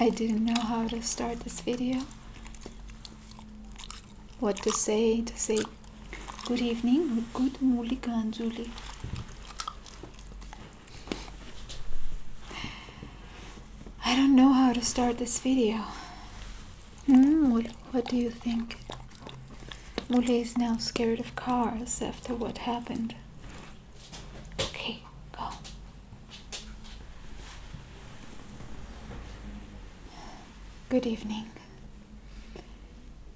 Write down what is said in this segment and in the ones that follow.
I didn't know how to start this video. What to say good evening or good morning, Anjuli. I don't know how to start this video. What do you think? Mule is now scared of cars after what happened. Okay, go. Good evening.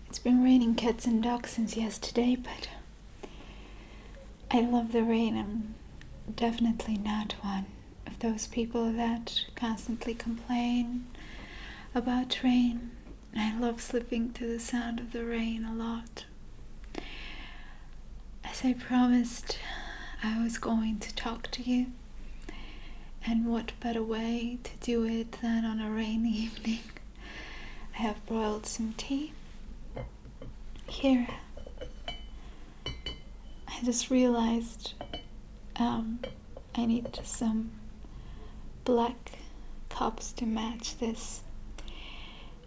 It's been raining cats and dogs since yesterday, but I love the rain. I'm definitely not one of those people that constantly complain about rain. I love sleeping to the sound of the rain a lot. As I promised, I was going to talk to you, and what better way to do it than on a rainy evening? I have boiled some tea. Here, I just realized I need some black cups to match this.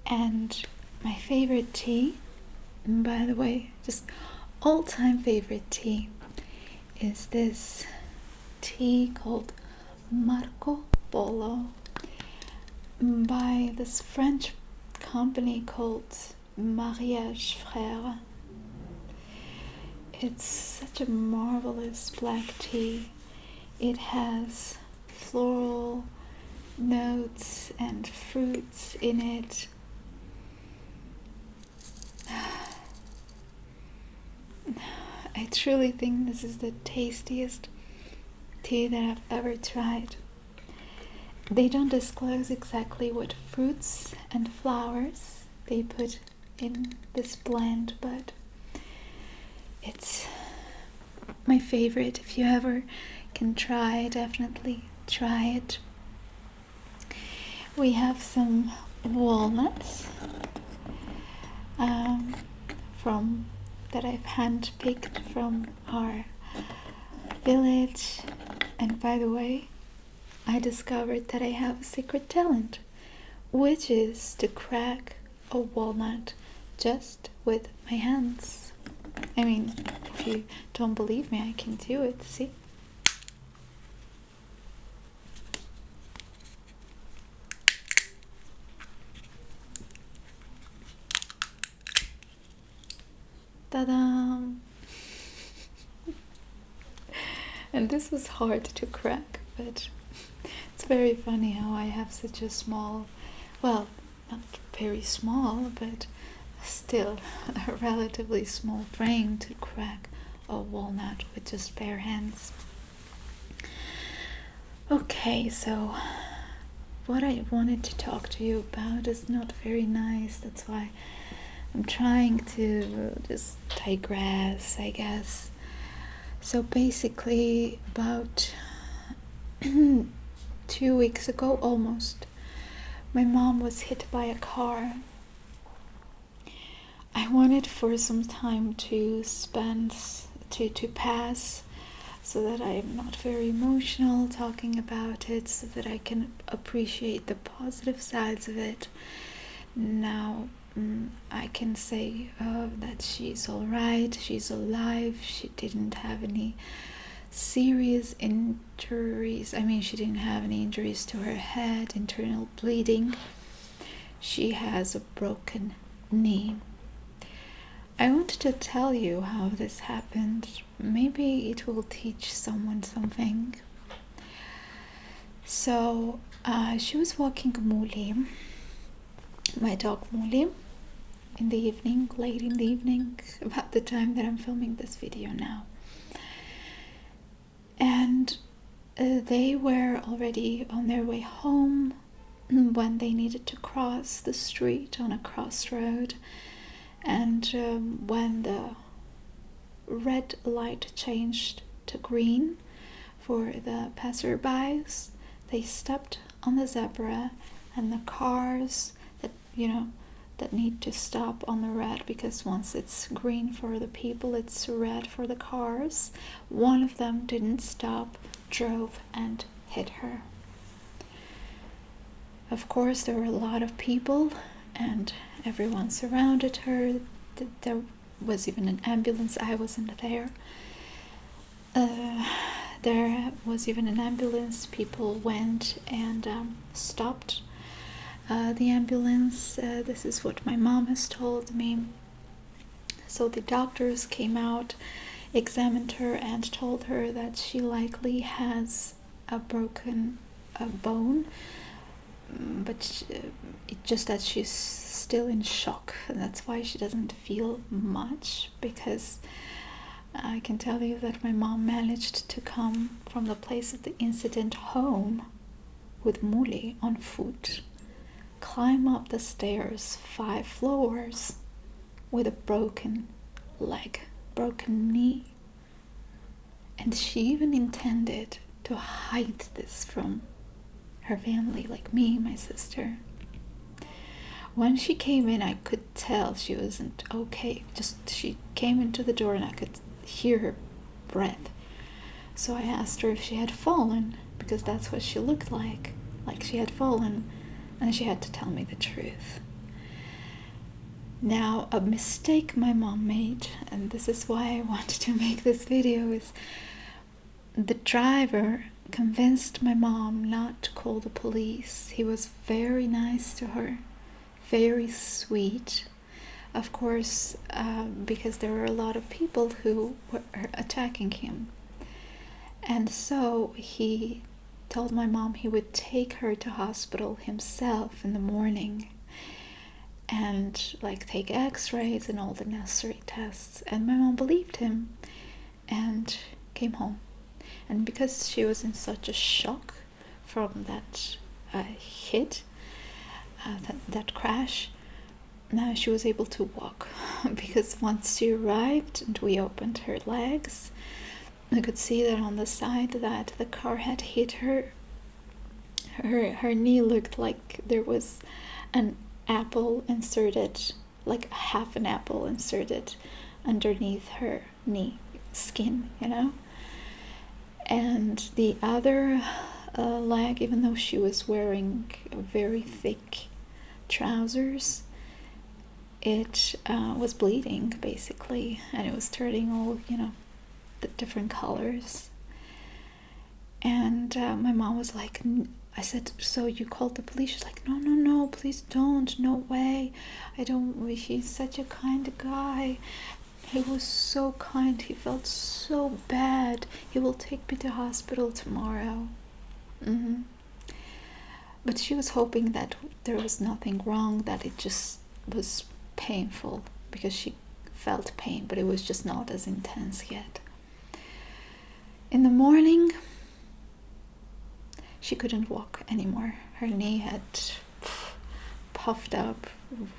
And my favorite tea, and by the way, just all-time favorite tea, is this tea called Marco Polo by this French company called Mariage Frère. It's such a marvelous black tea. It has floral notes and fruits in it. I truly think this is the tastiest tea that I've ever tried. They don't disclose exactly what fruits and flowers they put in this blend, but it's my favorite. If you ever can try, definitely try it. We have some walnuts that I've hand-picked from our village. And by the way, I discovered that I have a secret talent, which is to crack a walnut just with my hands. I mean, if you don't believe me, I can do it. See? Ta-da! And this was hard to crack, but it's very funny how I have such a small, well, not very small, but still a relatively small frame to crack a walnut with just bare hands. Okay, so what I wanted to talk to you about is not very nice. That's why I'm trying to just digress, I guess. So basically, about 2 weeks ago almost, my mom was hit by a car. I wanted for some time to pass, so that I am not very emotional talking about it, so that I can appreciate the positive sides of it. Now I can say that she's all right, she's alive, she didn't have any serious injuries. I mean, she didn't have any injuries to her head, internal bleeding. She has a broken knee. I wanted to tell you how this happened. Maybe it will teach someone something. So, she was walking Muli, my dog Muli, in the evening, late in the evening, about the time that I'm filming this video now. And they were already on their way home when they needed to cross the street on a crossroad. And when the red light changed to green for the passerbys, they stepped on the zebra, and the cars that need to stop on the red, because once it's green for the people, it's red for the cars. One of them didn't stop, drove and hit her. Of course, there were a lot of people, and everyone surrounded her. There was even an ambulance. I wasn't there. There was even an ambulance. People went and stopped the ambulance. This is what my mom has told me. So the doctors came out, examined her, and told her that she likely has a broken bone, but it's just that she's still in shock, and that's why she doesn't feel much, because I can tell you that my mom managed to come from the place of the incident home with Muli on foot, climb up the stairs 5 floors with a broken leg, broken knee. And she even intended to hide this from her family, like me, my sister. When she came in, I could tell she wasn't okay. She came into the door and I could hear her breath. So I asked her if she had fallen, because that's what she looked like she had fallen, and she had to tell me the truth. Now, a mistake my mom made, and this is why I wanted to make this video, is the driver convinced my mom not to call the police. He was very nice to her, very sweet. Of course, because there were a lot of people who were attacking him. And so he told my mom he would take her to hospital himself in the morning and take x-rays and all the necessary tests. And my mom believed him and came home. And because she was in such a shock from that hit, that crash, now she was able to walk. Because once she arrived and we opened her legs, I could see that on the side that the car had hit her, her knee looked like there was an apple inserted, like half an apple inserted underneath her knee skin, And the other leg, even though she was wearing very thick trousers, it was bleeding basically, and it was turning all, the different colors. And my mom was like, I said, so you called the police? She's like, no, please don't, no way. I don't, he's such a kind guy. He was so kind, he felt so bad. He will take me to hospital tomorrow. But she was hoping that there was nothing wrong, that it just was painful, because she felt pain, but it was just not as intense yet. In the morning, she couldn't walk anymore. Her knee had puffed up,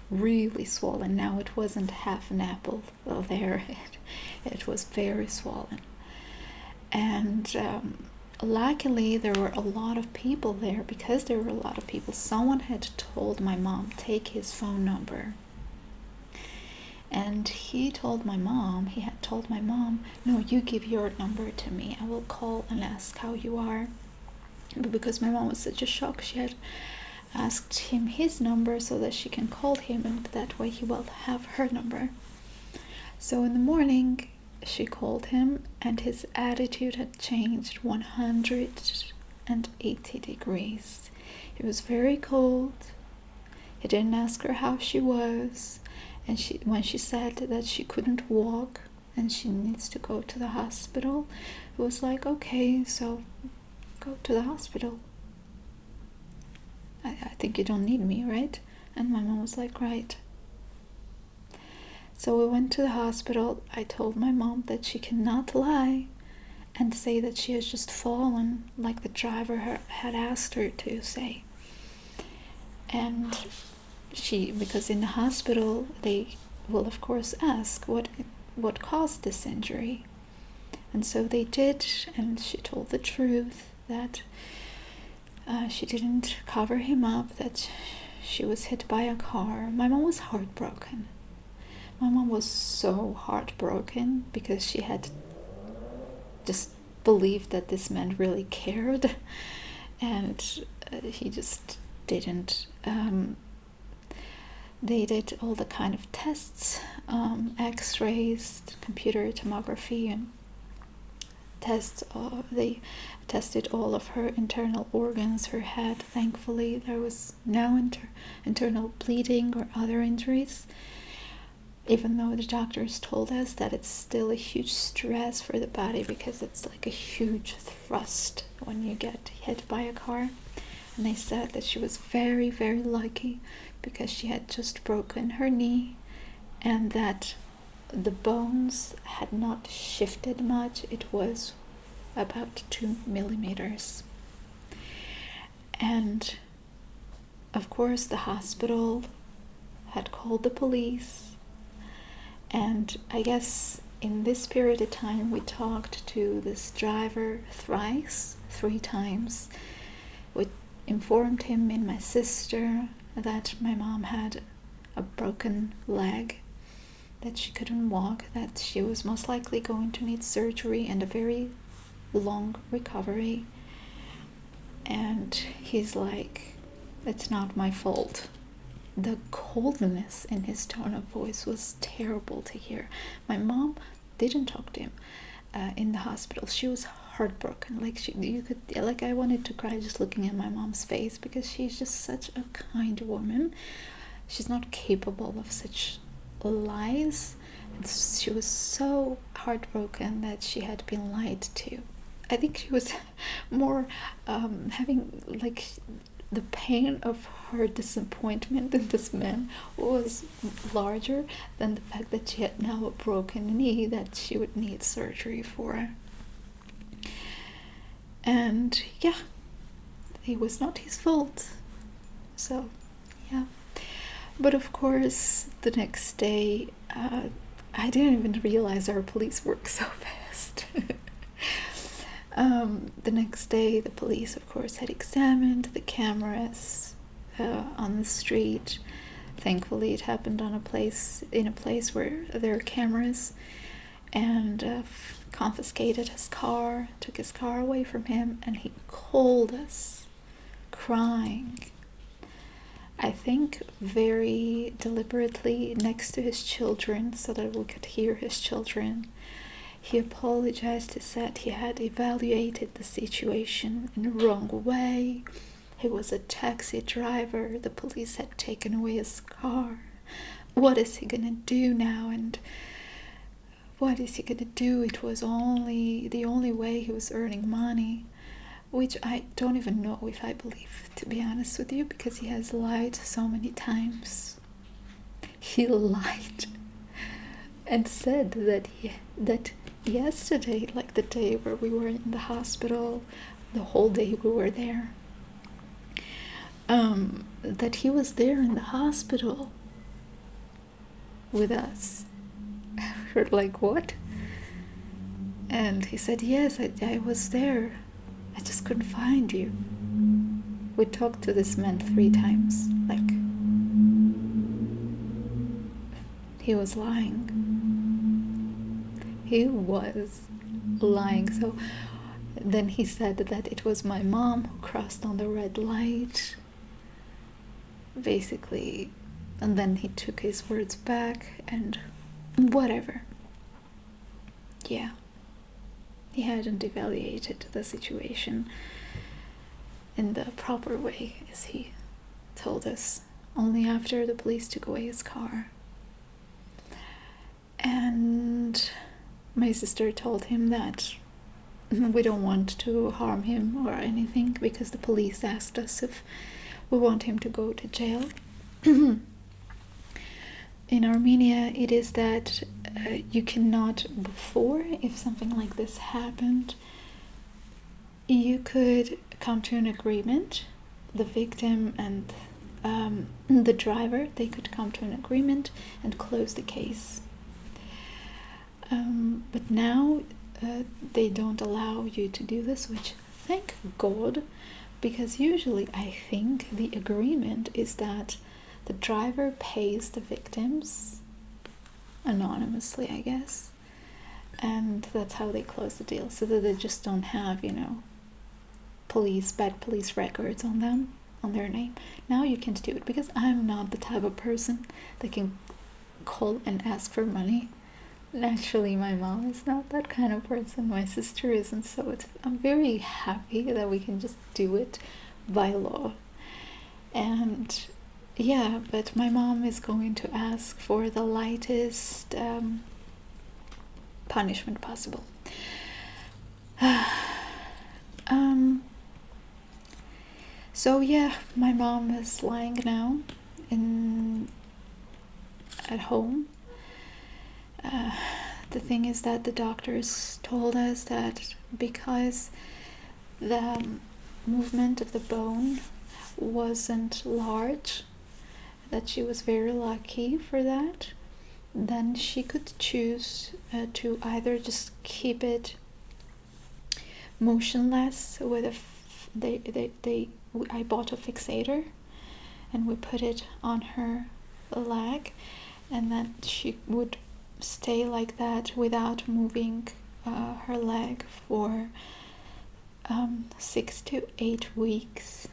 really swollen. Now it wasn't half an apple there. It was very swollen. And luckily there were a lot of people there. Because there were a lot of people, someone had told my mom, take his phone number. And he had told my mom, no, you give your number to me. I will call and ask how you are. But because my mom was such a shock, she had asked him his number so that she can call him, and that way he will have her number. So in the morning, she called him, and his attitude had changed 180 degrees. He was very cold. He didn't ask her how she was. And when she said that she couldn't walk and she needs to go to the hospital, it was like, okay, so go to the hospital. I think you don't need me, right? And my mom was like, right. So we went to the hospital. I told my mom that she cannot lie and say that she has just fallen, like the driver had asked her to say. And because in the hospital they will of course ask what caused this injury. And so they did, and she told the truth, that she didn't cover him up, that she was hit by a car. My mom was heartbroken. My mom was so heartbroken because she had just believed that this man really cared, and he just didn't. They did all the kind of tests, x-rays, computer tomography, and tests. They tested all of her internal organs, her head. Thankfully, there was no internal bleeding or other injuries, even though the doctors told us that it's still a huge stress for the body because it's like a huge thrust when you get hit by a car. And they said that she was very, very lucky because she had just broken her knee and that the bones had not shifted much. It was about 2 millimeters. And of course the hospital had called the police, and I guess in this period of time we talked to this driver three times. We informed him and my sister that my mom had a broken leg, that she couldn't walk, that she was most likely going to need surgery and a very long recovery. And he's like, it's not my fault. The coldness in his tone of voice was terrible to hear. My mom didn't talk to him in the hospital. She was heartbroken. I wanted to cry just looking at my mom's face because she's just such a kind woman. She's not capable of such lies. And she was so heartbroken that she had been lied to. I think she was more having like the pain of her disappointment in this man was larger than the fact that she had now a broken knee that she would need surgery for. And yeah, it was not his fault. So yeah, but of course the next day I didn't even realize our police work so fast. The next day the police of course had examined the cameras on the street. Thankfully it happened in a place where there are cameras, and confiscated his car, took his car away from him, and he called us crying, I think very deliberately next to his children so that we could hear his children. He apologized. He said he had evaluated the situation in the wrong way. He was a taxi driver. The police had taken away his car. What is he gonna do now? And what is he gonna do? It was the only way he was earning money, which I don't even know if I believe, to be honest with you, because he has lied so many times. He lied and said that yesterday, like the day where we were in the hospital, the whole day we were there, that he was there in the hospital with us. We're like, what? And he said, yes, I was there. I just couldn't find you. We talked to this man 3 times. Like, he was lying. He was lying. So then he said that it was my mom who crossed on the red light, basically, and then he took his words back and whatever. Yeah, he hadn't evaluated the situation in the proper way, as he told us, only after the police took away his car. And my sister told him that we don't want to harm him or anything because the police asked us if we want him to go to jail. In Armenia, it is that you cannot, before, if something like this happened, you could come to an agreement. The victim and the driver, they could come to an agreement and close the case. But now they don't allow you to do this, which thank God, because usually I think the agreement is that the driver pays the victims anonymously, I guess, and that's how they close the deal, so that they just don't have, bad police records on them. on their name. Now you can't do it because I'm not the type of person that can call and ask for money. Naturally, my mom is not that kind of person. My sister isn't, so I'm very happy that we can just do it by law. And yeah, but my mom is going to ask for the lightest punishment possible. So yeah, my mom is lying now at home. The thing is that the doctors told us that because the movement of the bone wasn't large, that she was very lucky for that, then she could choose to either just keep it motionless with I bought a fixator and we put it on her leg, and then she would stay like that without moving her leg for 6 to 8 weeks,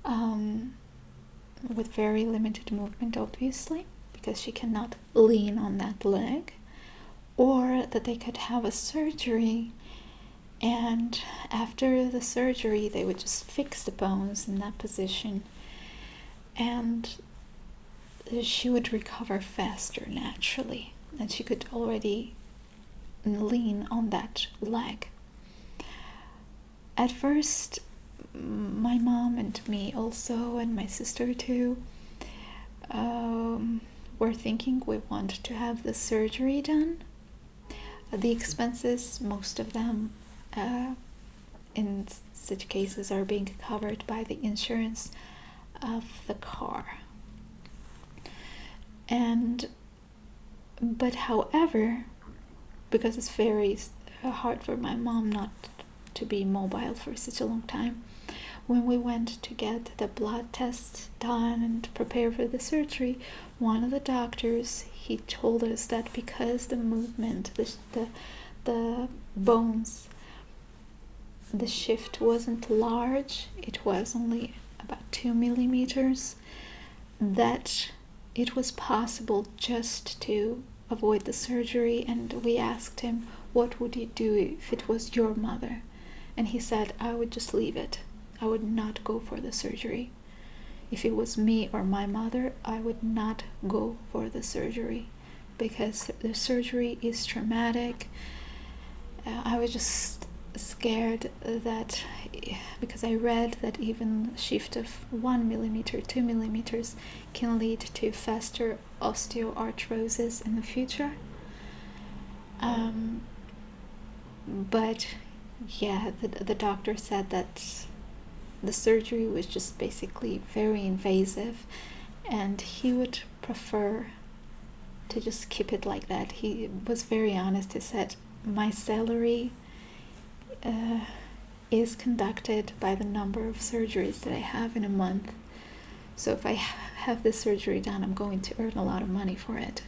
with very limited movement, obviously, because she cannot lean on that leg. Or that they could have a surgery, and after the surgery they would just fix the bones in that position, and she would recover faster naturally, and she could already lean on that leg. At first, my mom and me also, and my sister too, were thinking we want to have the surgery done. The expenses, most of them in such cases, are being covered by the insurance of the car. But however, because it's very hard for my mom not to be mobile for such a long time, when we went to get the blood tests done and prepare for the surgery, one of the doctors, he told us that because the movement, the bones, the shift wasn't large, it was only about 2 millimeters, that it was possible just to avoid the surgery. And we asked him, what would you do if it was your mother? And he said, I would just leave it. I would not go for the surgery. If it was me or my mother, I would not go for the surgery because the surgery is traumatic. I was just scared that, because I read that even a shift of 1 millimeter, 2 millimeters can lead to faster osteoarthritis in the future. But yeah, the doctor said that the surgery was just basically very invasive, and he would prefer to just keep it like that. He was very honest. He said, my salary is conducted by the number of surgeries that I have in a month. So if I have this surgery done, I'm going to earn a lot of money for it.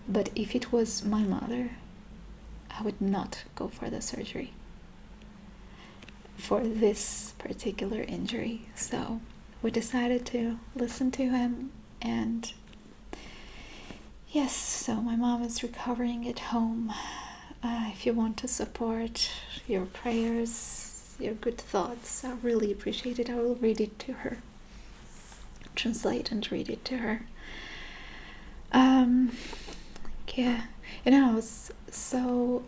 But if it was my mother, I would not go for the surgery for this particular injury. So we decided to listen to him, and yes, so my mom is recovering at home. If you want to support your prayers, your good thoughts, I really appreciate it. I will read it to her, translate and read it to her. Yeah, I was so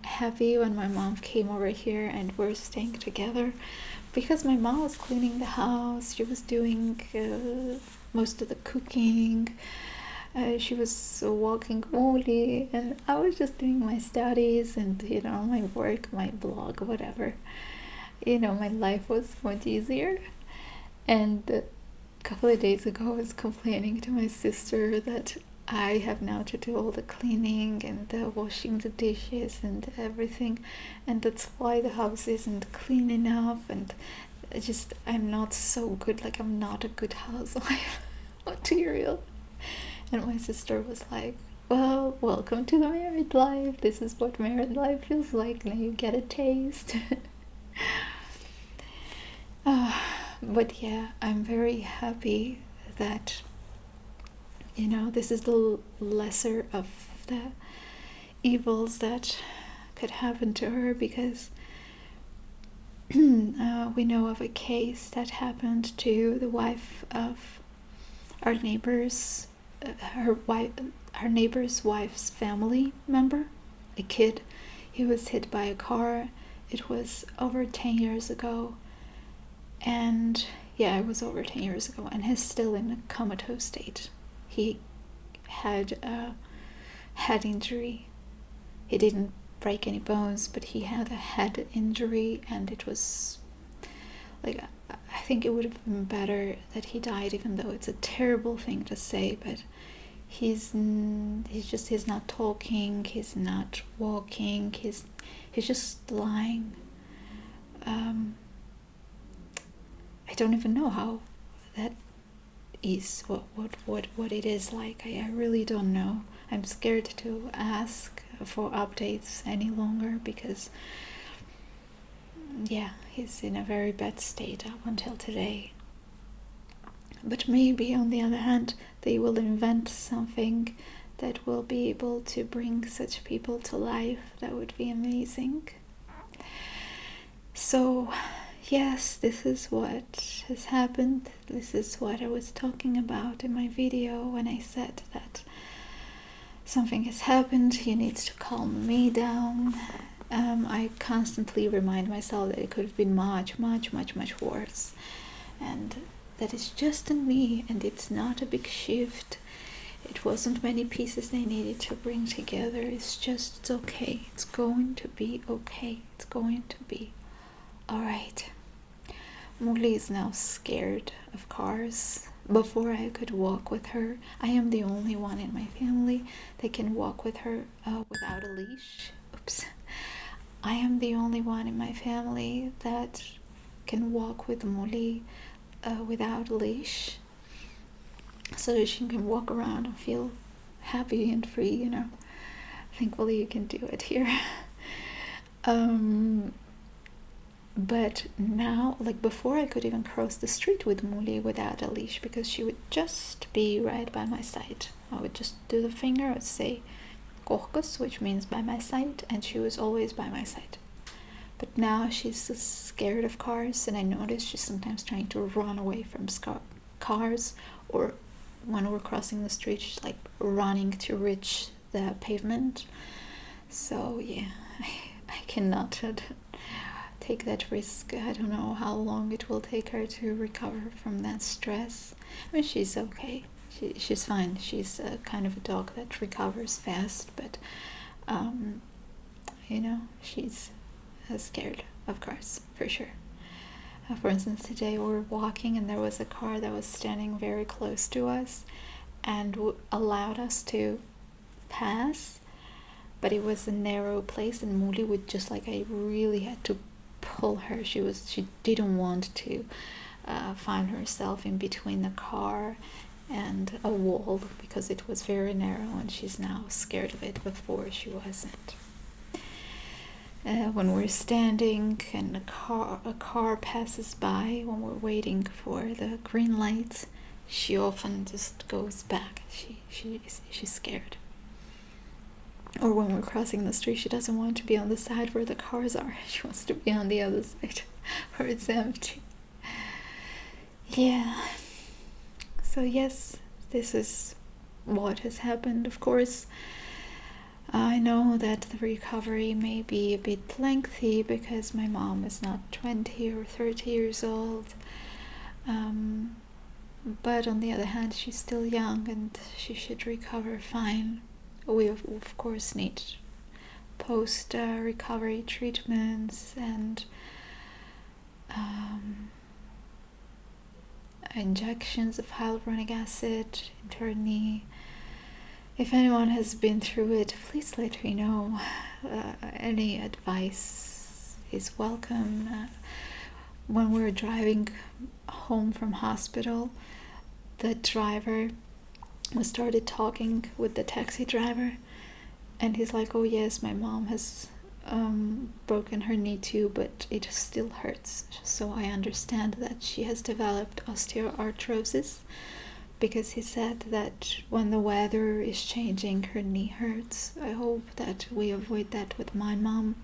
happy when my mom came over here and we're staying together, because my mom was cleaning the house. She was doing most of the cooking. She was walking Molly, and I was just doing my studies and my work, my blog, whatever. My life was much easier. And a couple of days ago I was complaining to my sister that I have now to do all the cleaning and the washing the dishes and everything, and that's why the house isn't clean enough, and I'm not so good, like I'm not a good housewife material. And my sister was like, well, welcome to the married life. This is what married life feels like. Now you get a taste. But yeah, I'm very happy that, this is the lesser of the evils that could happen to her, because we know of a case that happened to the wife of our neighbor's our neighbor's wife's family member, a kid. He was hit by a car. It was over 10 years ago, and yeah, it was over 10 years ago, and he's still in a comatose state. He had a head injury. He didn't break any bones, but he had a head injury, and it was like, I think it would have been better that he died, even though it's a terrible thing to say. But he's not talking, he's not walking, he's just lying. I don't even know how that is, what it is like. I really don't know. I'm scared to ask for updates any longer, because yeah, he's in a very bad state up until today. But maybe, on the other hand, they will invent something that will be able to bring such people to life. That would be amazing. So yes, this is what has happened. This is what I was talking about in my video when I said that something has happened. You need to calm me down. I constantly remind myself that it could have been much, much, much, much worse, and that it's just in me, and it's not a big shift. It wasn't many pieces they needed to bring together. It's okay. It's going to be okay. It's going to be alright. Molly is now scared of cars. Before I could walk with her, I am the only one in my family that can walk with her without a leash. Oops. I am the only one in my family that can walk with Molly without a leash, so that she can walk around and feel happy and free, Thankfully you can do it here. But now, like before, I could even cross the street with Molly without a leash, because she would just be right by my side. I would just do the finger, I would say korkus, which means by my side, and she was always by my side. But now she's so scared of cars, and I notice she's sometimes trying to run away from cars, or when we're crossing the street, she's like running to reach the pavement. So yeah, I cannot take that risk. I don't know how long it will take her to recover from that stress. I mean, she's okay. She's fine. She's kind of a dog that recovers fast, but she's scared of cars for sure. For instance, today we were walking, and there was a car that was standing very close to us and allowed us to pass, but it was a narrow place, and Molly would just I really had to pull her. She didn't want to find herself in between the car and a wall, because it was very narrow, and she's now scared of it. Before she wasn't. When we're standing and a car passes by, when we're waiting for the green light, she often just goes back. She's scared. Or when we're crossing the street, she doesn't want to be on the side where the cars are. She wants to be on the other side where it's empty. Yeah. So yes, this is what has happened. Of course, I know that the recovery may be a bit lengthy, because my mom is not 20 or 30 years old. But on the other hand, she's still young, and she should recover fine. We of course need post-recovery treatments and injections of hyaluronic acid into her knee. If anyone has been through it, please let me know. Any advice is welcome. When we were driving home from hospital, the driver, we started talking with the taxi driver, and he's like, oh yes, my mom has broken her knee too, but it still hurts. So I understand that she has developed osteoarthritis, because he said that when the weather is changing, her knee hurts. I hope that we avoid that with my mom,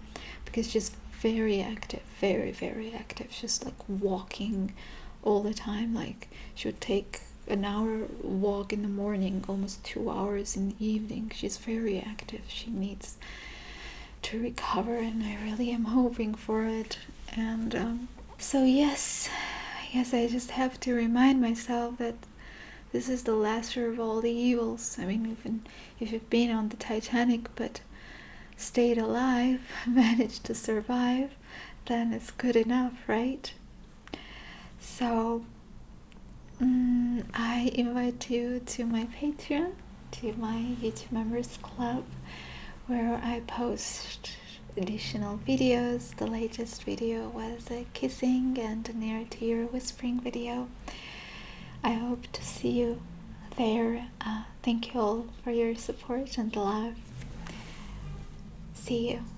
because she's very active, very, very active. She's like walking all the time. Like, she would take an hour walk in the morning, almost 2 hours in the evening. She's very active. She needs to recover, and I really am hoping for it. And so yes, I guess I just have to remind myself that this is the lesser of all the evils. I mean, even if you've been on the Titanic but stayed alive, managed to survive, then it's good enough, right? So I invite you to my Patreon, to my YouTube Members Club, where I post additional videos. The latest video was a kissing and a near-to-ear whispering video. I hope to see you there. Thank you all for your support and love. See you.